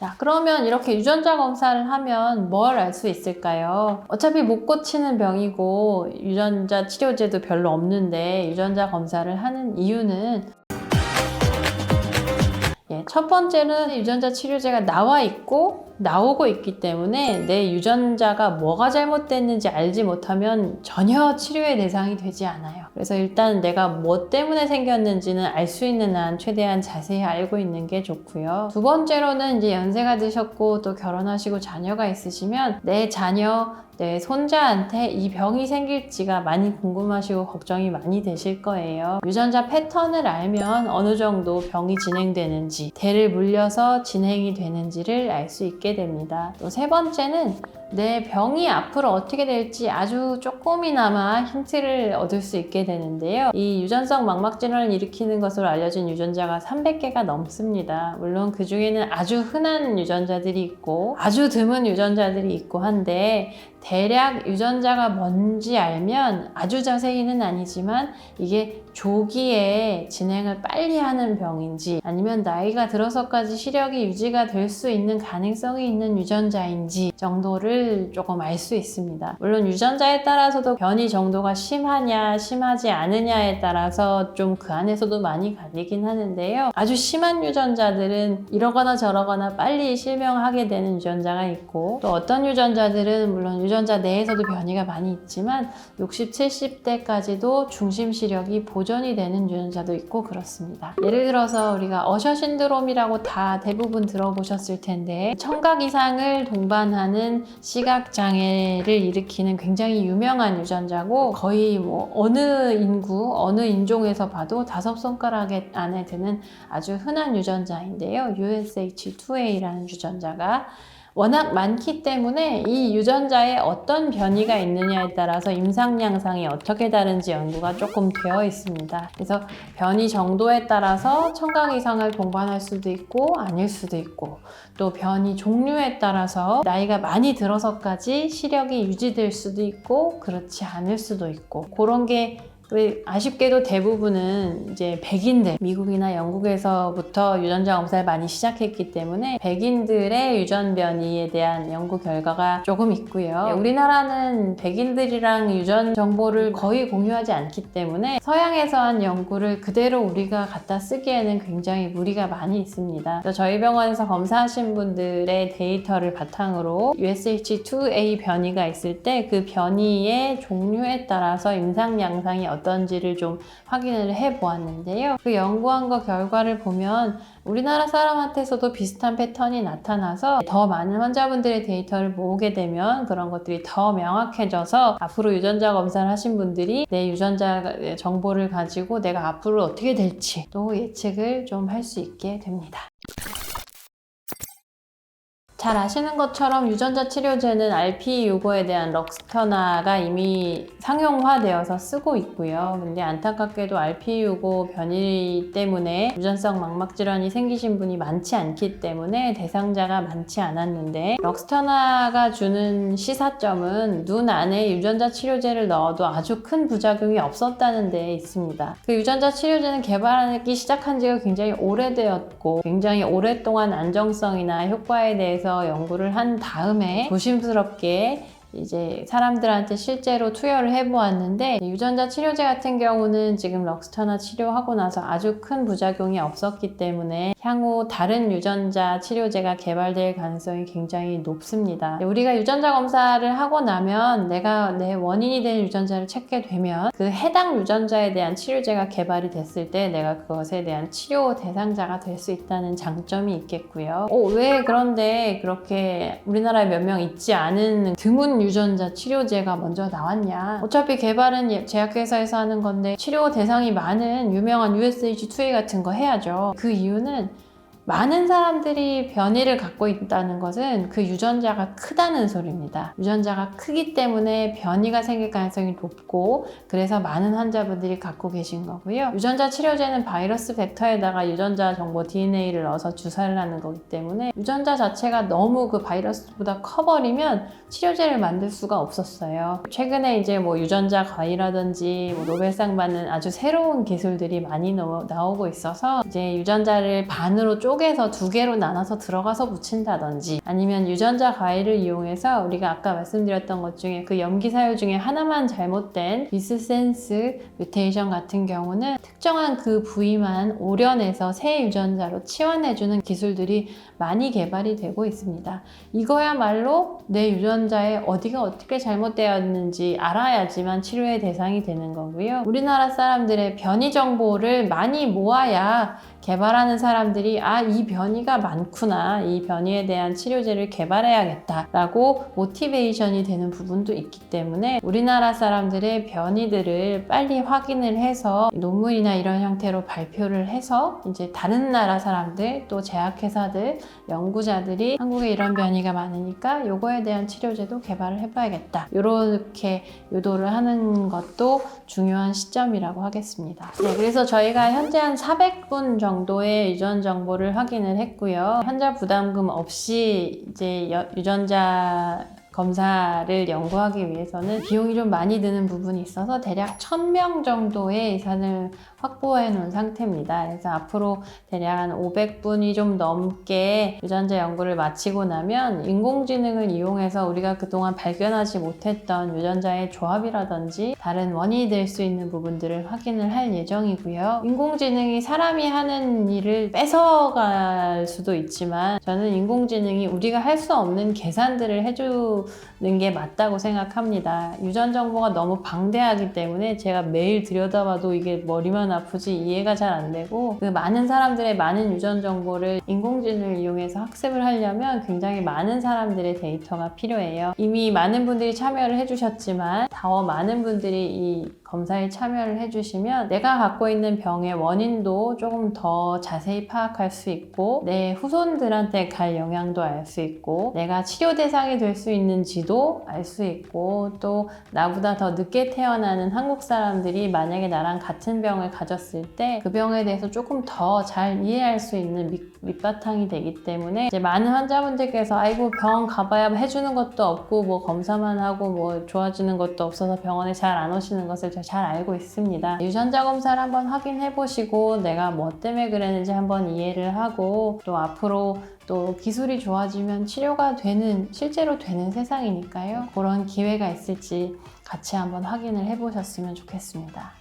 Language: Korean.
자, 그러면 이렇게 유전자 검사를 하면 뭘 알 수 있을까요? 어차피 못 고치는 병이고 유전자 치료제도 별로 없는데 유전자 검사를 하는 이유는 첫 번째는 유전자 치료제가 나오고 있기 때문에 내 유전자가 뭐가 잘못됐는지 알지 못하면 전혀 치료의 대상이 되지 않아요. 그래서 일단 내가 뭐 때문에 생겼는지는 알 수 있는 한 최대한 자세히 알고 있는 게 좋고요. 두 번째로는 이제 연세가 드셨고 또 결혼하시고 자녀가 있으시면 내 자녀, 내 손자한테 이 병이 생길지가 많이 궁금하시고 걱정이 많이 되실 거예요. 유전자 패턴을 알면 어느 정도 병이 진행되는지, 대를 물려서 진행이 되는지를 알 수 있게 됩니다. 또 세 번째는 내 병이 앞으로 어떻게 될지 아주 조금이나마 힌트를 얻을 수 있게 되는데요. 이 유전성 망막질환을 일으키는 것으로 알려진 유전자가 300개가 넘습니다. 물론 그 중에는 아주 흔한 유전자들이 있고 아주 드문 유전자들이 있고 한데 대략 유전자가 뭔지 알면 아주 자세히는 아니지만 이게 조기에 진행을 빨리 하는 병인지 아니면 나이가 들어서까지 시력이 유지가 될 수 있는 가능성이 있는 유전자인지 정도를 조금 알 수 있습니다. 물론 유전자에 따라서도 변이 정도가 심하냐 심하지 않으냐에 따라서 좀 그 안에서도 많이 갈리긴 하는데요. 아주 심한 유전자들은 이러거나 저러거나 빨리 실명하게 되는 유전자가 있고 또 어떤 유전자들은 물론 유전자 내에서도 변이가 많이 있지만 60, 70대까지도 중심 시력이 보존이 되는 유전자도 있고 그렇습니다. 예를 들어서 우리가 어셔 신드롬이라고 다 대부분 들어보셨을 텐데 청각 이상을 동반하는 시각 장애를 일으키는 굉장히 유명한 유전자고 거의 뭐 어느 인구, 어느 인종에서 봐도 5손가락 안에 드는 아주 흔한 유전자인데요. USH2A라는 유전자가 워낙 많기 때문에 이 유전자에 어떤 변이가 있느냐에 따라서 임상 양상이 어떻게 다른지 연구가 조금 되어 있습니다. 그래서 변이 정도에 따라서 청각 이상을 동반할 수도 있고 아닐 수도 있고 또 변이 종류에 따라서 나이가 많이 들어서까지 시력이 유지될 수도 있고 그렇지 않을 수도 있고 그런 게 아쉽게도 대부분은 이제 백인들, 미국이나 영국에서부터 유전자 검사를 많이 시작했기 때문에 백인들의 유전 변이에 대한 연구 결과가 조금 있고요. 우리나라는 백인들이랑 유전 정보를 거의 공유하지 않기 때문에 서양에서 한 연구를 그대로 우리가 갖다 쓰기에는 굉장히 무리가 많이 있습니다. 그래서 저희 병원에서 검사하신 분들의 데이터를 바탕으로 USH2A 변이가 있을 때 그 변이의 종류에 따라서 임상 양상이 어떤지를 좀 확인을 해 보았는데요. 그 연구한 거 결과를 보면 우리나라 사람한테서도 비슷한 패턴이 나타나서 더 많은 환자분들의 데이터를 모으게 되면 그런 것들이 더 명확해져서 앞으로 유전자 검사를 하신 분들이 내 유전자 정보를 가지고 내가 앞으로 어떻게 될지 또 예측을 좀 할 수 있게 됩니다. 잘 아시는 것처럼 유전자 치료제는 RPE65에 대한 럭스터나가 이미 상용화되어서 쓰고 있고요. 근데 안타깝게도 RPE65 변이 때문에 유전성 망막질환이 생기신 분이 많지 않기 때문에 대상자가 많지 않았는데 럭스터나가 주는 시사점은 눈 안에 유전자 치료제를 넣어도 아주 큰 부작용이 없었다는 데 있습니다. 그 유전자 치료제는 개발하기 시작한 지가 굉장히 오래되었고 굉장히 오랫동안 안정성이나 효과에 대해서 연구를 한 다음에 조심스럽게 이제 사람들한테 실제로 투여를 해보았는데 유전자 치료제 같은 경우는 지금 럭스터나 치료하고 나서 아주 큰 부작용이 없었기 때문에 향후 다른 유전자 치료제가 개발될 가능성이 굉장히 높습니다. 우리가 유전자 검사를 하고 나면 내가 내 원인이 되는 유전자를 찾게 되면 그 해당 유전자에 대한 치료제가 개발이 됐을 때 내가 그것에 대한 치료 대상자가 될 수 있다는 장점이 있겠고요. 왜 그런데 그렇게 우리나라에 몇 명 있지 않은 드문 유전자 치료제가 먼저 나왔냐? 어차피 개발은 제약회사에서 하는 건데 치료 대상이 많은 유명한 USH2A 같은 거 해야죠. 그 이유는 많은 사람들이 변이를 갖고 있다는 것은 그 유전자가 크다는 소리입니다. 유전자가 크기 때문에 변이가 생길 가능성이 높고 그래서 많은 환자분들이 갖고 계신 거고요. 유전자 치료제는 바이러스 벡터에다가 유전자 정보 DNA를 넣어서 주사를 하는 거기 때문에 유전자 자체가 너무 그 바이러스보다 커버리면 치료제를 만들 수가 없었어요. 최근에 이제 뭐 유전자 가위라든지 노벨상 받는 아주 새로운 기술들이 많이 나오고 있어서 이제 유전자를 반으로 쪼개 쪼개서 2개로 나눠서 들어가서 붙인다든지, 아니면 유전자 가위를 이용해서 우리가 아까 말씀드렸던 것 중에 그 염기 사유 중에 하나만 잘못된 미스센스 뮤테이션 같은 경우는 특정한 그 부위만 오려내서 새 유전자로 치환해주는 기술들이 많이 개발이 되고 있습니다. 이거야말로 내 유전자에 어디가 어떻게 잘못되었는지 알아야지만 치료의 대상이 되는 거고요. 우리나라 사람들의 변이 정보를 많이 모아야 개발하는 사람들이 이 변이가 많구나, 이 변이에 대한 치료제를 개발해야겠다 라고 모티베이션이 되는 부분도 있기 때문에 우리나라 사람들의 변이들을 빨리 확인을 해서 논문이나 이런 형태로 발표를 해서 이제 다른 나라 사람들, 또 제약회사들, 연구자들이 한국에 이런 변이가 많으니까 요거에 대한 치료제도 개발을 해봐야겠다, 이렇게 유도를 하는 것도 중요한 시점이라고 하겠습니다. 네, 그래서 저희가 현재 한 400분 정도의 유전 정보를 확인을 했고요. 환자 부담금 없이 이제 유전자 검사를 연구하기 위해서는 비용이 좀 많이 드는 부분이 있어서 대략 1000명 정도의 예산을 확보해 놓은 상태입니다. 그래서 앞으로 대략 한 500분이 좀 넘게 유전자 연구를 마치고 나면 인공지능을 이용해서 우리가 그동안 발견하지 못했던 유전자의 조합이라든지 다른 원인이 될 수 있는 부분들을 확인을 할 예정이고요. 인공지능이 사람이 하는 일을 뺏어갈 수도 있지만 저는 인공지능이 우리가 할 수 없는 계산들을 해주는 게 맞다고 생각합니다. 유전 정보가 너무 방대하기 때문에 제가 매일 들여다봐도 이게 머리만 아프지 이해가 잘 안 되고, 그 많은 사람들의 많은 유전 정보를 인공지능을 이용해서 학습을 하려면 굉장히 많은 사람들의 데이터가 필요해요. 이미 많은 분들이 참여를 해주셨지만 더 많은 분들이 이 검사에 참여를 해주시면 내가 갖고 있는 병의 원인도 조금 더 자세히 파악할 수 있고, 내 후손들한테 갈 영향도 알 수 있고, 내가 치료 대상이 될 수 있는지도 알 수 있고, 또 나보다 더 늦게 태어나는 한국 사람들이 만약에 나랑 같은 병을 가졌을 때 그 병에 대해서 조금 더 잘 이해할 수 있는 밑바탕이 되기 때문에 이제 많은 환자분들께서 아이고 병원 가봐야 해주는 것도 없고 뭐 검사만 하고 뭐 좋아지는 것도 없어서 병원에 잘 안 오시는 것을 제가 잘 알고 있습니다. 유전자 검사를 한번 확인해 보시고 내가 뭐 때문에 그랬는지 한번 이해를 하고, 또 앞으로 또 기술이 좋아지면 치료가 실제로 되는 세상이니까요. 그런 기회가 있을지 같이 한번 확인을 해보셨으면 좋겠습니다.